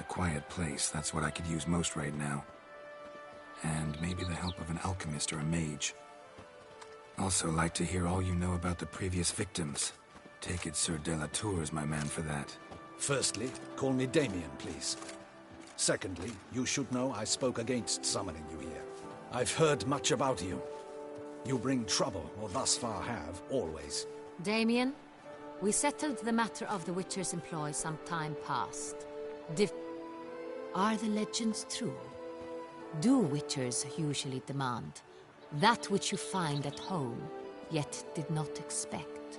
A quiet place, that's what I could use most right now. And maybe the help of an alchemist or a mage. Also like to hear all you know about the previous victims. Take it Sir de la Tour is my man for that. Firstly, call me Damien, please. Secondly, you should know I spoke against summoning you here. I've heard much about you. You bring trouble, or thus far have, always. Damien, we settled the matter of the Witcher's employ some time past. Are the legends true? Do Witchers usually demand that which you find at home, yet did not expect?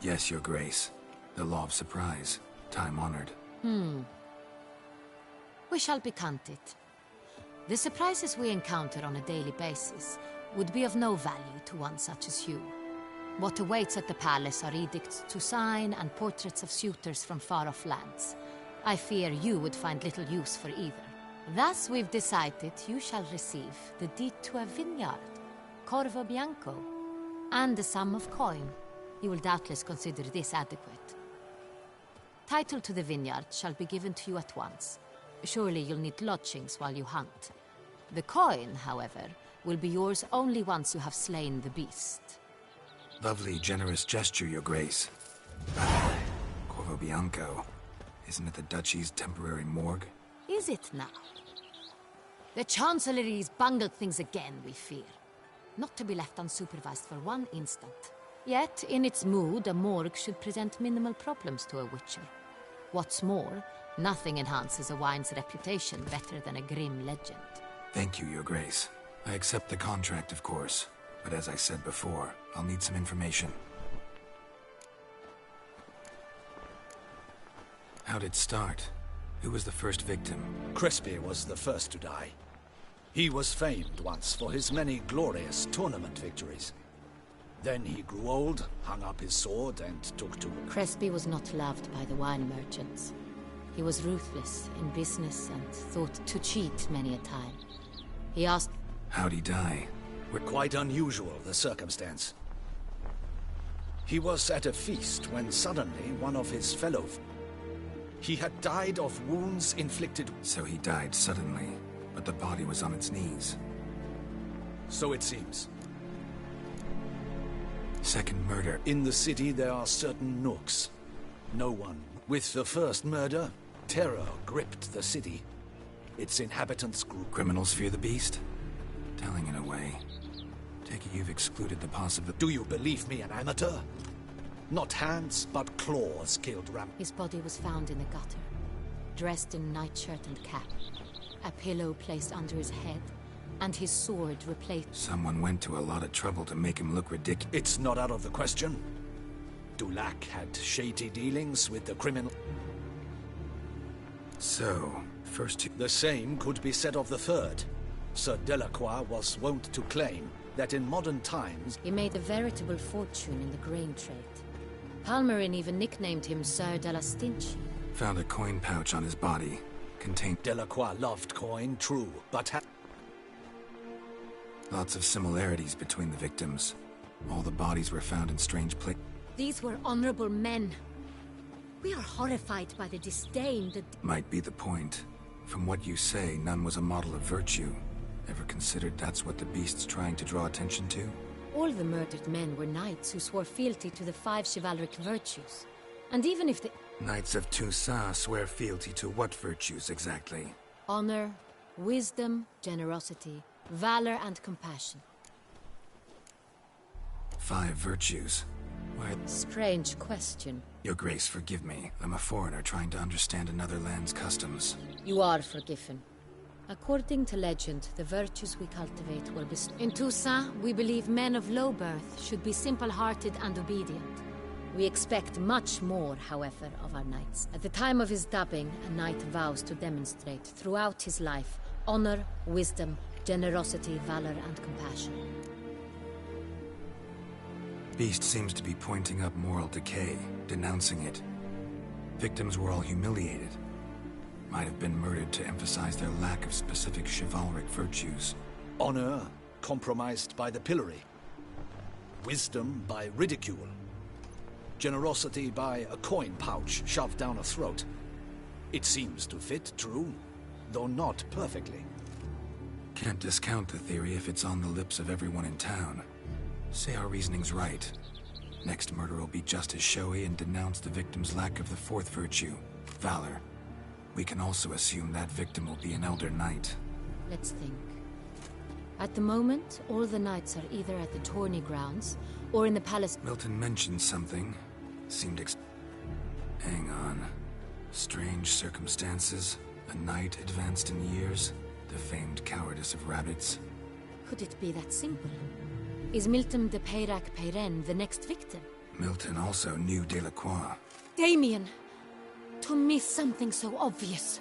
Yes, Your Grace. The law of surprise. Time-honored. We shall be content. The surprises we encounter on a daily basis would be of no value to one such as you. What awaits at the palace are edicts to sign and portraits of suitors from far-off lands. I fear you would find little use for either. Thus we've decided you shall receive the deed to a vineyard, Corvo Bianco, and a sum of coin. You will doubtless consider this adequate. Title to the vineyard shall be given to you at once. Surely you'll need lodgings while you hunt. The coin, however, will be yours only once you have slain the beast. Lovely, generous gesture, Your Grace. Corvo Bianco. Isn't it the Duchy's temporary morgue? Is it now? The Chancellery's bungled things again, we fear. Not to be left unsupervised for one instant. Yet, in its mood, a morgue should present minimal problems to a Witcher. What's more, nothing enhances a wine's reputation better than a grim legend. Thank you, Your Grace. I accept the contract, of course. But as I said before, I'll need some information. How'd it start? Who was the first victim? Crespi was the first to die. He was famed once for his many glorious tournament victories. Then he grew old, hung up his sword, and took to... Crespi was not loved by the wine merchants. He was ruthless in business and thought to cheat many a time. He asked... How'd he die? Quite unusual, the circumstance. He was at a feast when suddenly one of his fellow... He had died of wounds inflicted... So he died suddenly, but the body was on its knees. So it seems. Second murder. In the city there are certain nooks. No one. With the first murder, terror gripped the city. Its inhabitants grew... Criminals fear the beast? Telling in a way. Take it you've excluded the possibility... Do you believe me an amateur? Not hands, but claws killed Ram... His body was found in a gutter, dressed in nightshirt and cap. A pillow placed under his head, and his sword replaced... Someone went to a lot of trouble to make him look ridiculous. It's not out of the question. Dulac had shady dealings with the criminal... So, first two... The same could be said of the third. Sir Delacroix was wont to claim that in modern times... He made a veritable fortune in the grain trade. Palmerin even nicknamed him Sir de la Stinchi. Found a coin pouch on his body. Contained... Delacroix loved coin, true, but had... Lots of similarities between the victims. All the bodies were found in strange places. These were honorable men. We are horrified by the disdain that... Might be the point. From what you say, none was a model of virtue. Ever considered that's what the beast's trying to draw attention to? All the murdered men were knights who swore fealty to the 5 chivalric virtues. And even if the... Knights of Toussaint swear fealty to what virtues exactly? Honor, wisdom, generosity, valor, and compassion. 5 virtues? Why... Strange question. Your Grace, forgive me. I'm a foreigner trying to understand another land's customs. You are forgiven. According to legend, the virtues we cultivate will be... In Toussaint, we believe men of low birth should be simple-hearted and obedient. We expect much more, however, of our knights. At the time of his dubbing, a knight vows to demonstrate throughout his life honor, wisdom, generosity, valor, and compassion. Beast seems to be pointing up moral decay, denouncing it. Victims were all humiliated. Might have been murdered to emphasize their lack of specific chivalric virtues. Honor compromised by the pillory. Wisdom by ridicule. Generosity by a coin pouch shoved down a throat. It seems to fit, true, though not perfectly. Can't discount the theory if it's on the lips of everyone in town. Say our reasoning's right. Next murder will be just as showy and denounce the victim's lack of the fourth virtue, valor. We can also assume that victim will be an elder knight. Let's think. At the moment, all the knights are either at the tourney grounds or in the palace. Milton mentioned something. Seemed Hang on. Strange circumstances. A knight advanced in years. The famed cowardice of rabbits. Could it be that simple? Is Milton de Peyrac Peyren the next victim? Milton also knew Delacroix. Damien! To miss something so obvious.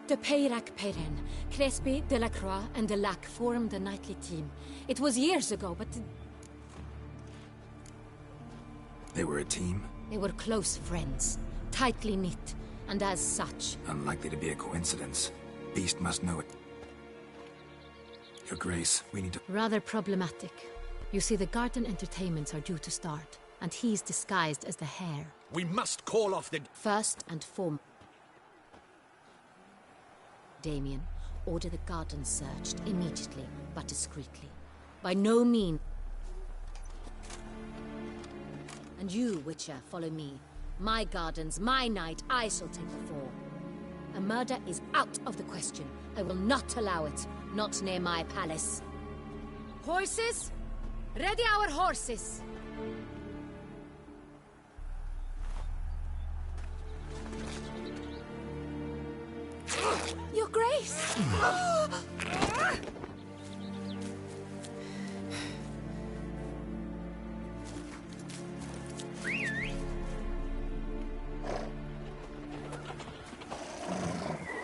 De Peyrac Peyren, Crespi, Delacroix, and Delac formed a knightly team. It was years ago, but... They were a team? They were close friends, tightly knit, and as such... Unlikely to be a coincidence. Beast must know it. Your Grace, we need to... Rather problematic. You see, the garden entertainments are due to start, and he's disguised as the hare. We must call off the... First and foremost... Damien, order the garden searched immediately, but discreetly. By no means... And you, Witcher, follow me. My gardens, my night, I shall take the fall. A murder is out of the question. I will not allow it. Not near my palace. Horses? Ready our horses! Your Grace!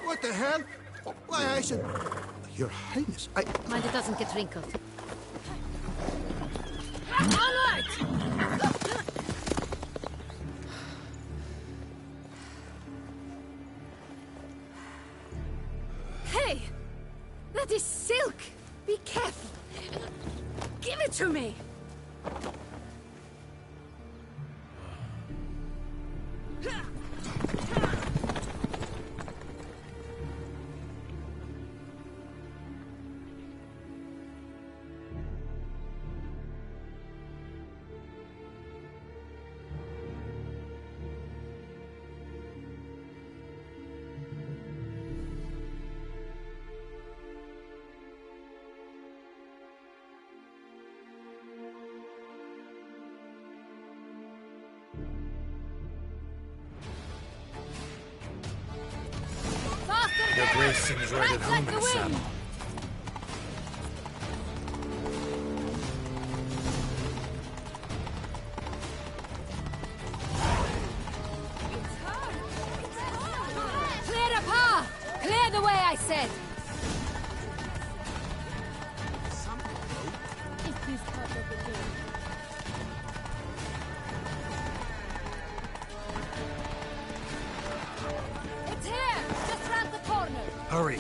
What the hell? Why, I should... Your Highness, I... Mind it doesn't get wrinkled. Onward! Hey! That is silk! Be careful! Give it to me! Your Grace seems right at home in the saddle. Clear the path! Clear the way, I said! It's here! Just round the corner! Hurry!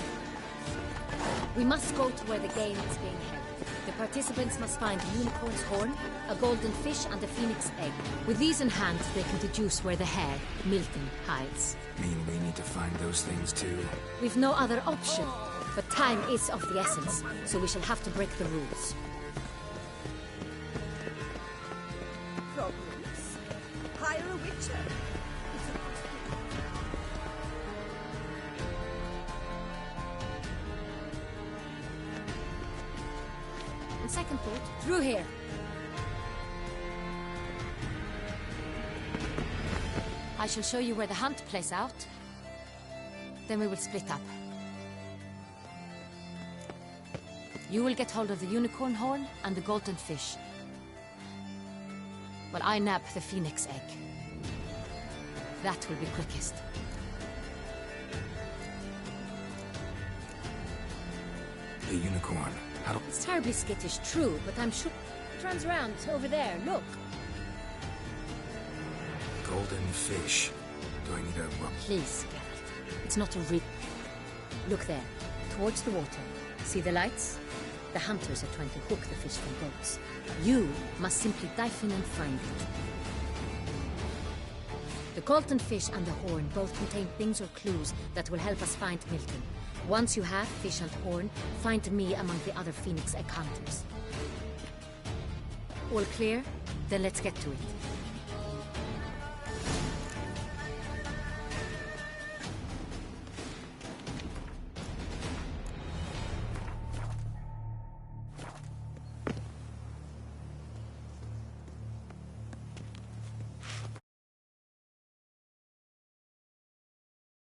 We must go to where the game is being held. The participants must find a unicorn's horn, a golden fish, and a phoenix egg. With these in hand, they can deduce where the hare, Milton, hides. Mean we need to find those things too? We've no other option. But time is of the essence, so we shall have to break the rules. Problems? Hire a witcher. On second thought, through here. I shall show you where the hunt plays out. Then we will split up. You will get hold of the unicorn horn and the golden fish. While I nab the phoenix egg. That will be quickest. The unicorn. How do... It's terribly skittish, true, but I'm sure... Turns around, over there, look. Golden fish. Do I need a... Please, Geralt. It's not a real... Look there, towards the water. See the lights? The hunters are trying to hook the fish from boats. You must simply dive in and find it. The golden fish and the horn both contain things or clues that will help us find Milton. Once you have Fish and Horn, find me among the other Phoenix encounters. All clear? Then let's get to it.